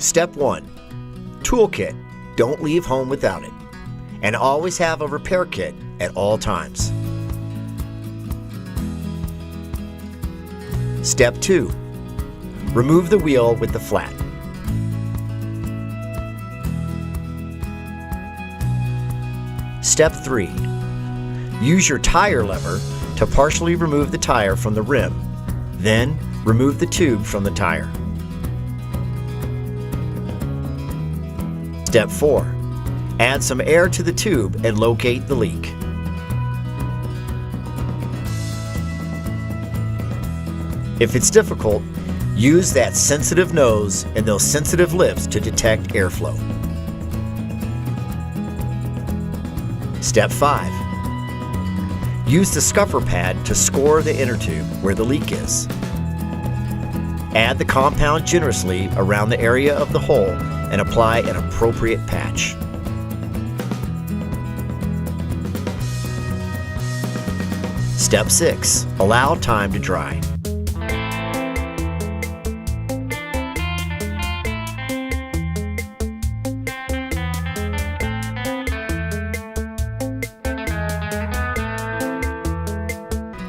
Step 1. Toolkit. Don't leave home without it. And always have a repair kit at all times. Step 2. Remove the wheel with the flat. Step 3. Use your tire lever to partially remove the tire from the rim. Then, remove the tube from the tire. Step 4. Add some air to the tube and locate the leak. If it's difficult, use that sensitive nose and those sensitive lips to detect airflow. Step 5. Use the scuffer pad to score the inner tube where the leak is. Add the compound generously around the area of the hole and apply an appropriate patch. Step 6. Allow time to dry.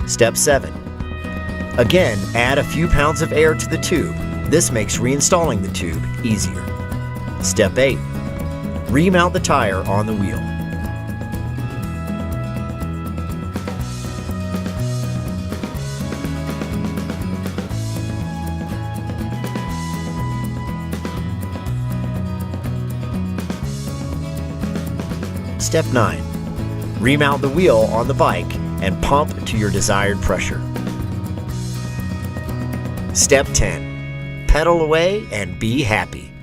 Step 7. Again, add a few pounds of air to the tube. This makes reinstalling the tube easier. Step 8. Remount the tire on the wheel. Step 9. Remount the wheel on the bike and pump to your desired pressure. Step 10. Pedal away and be happy.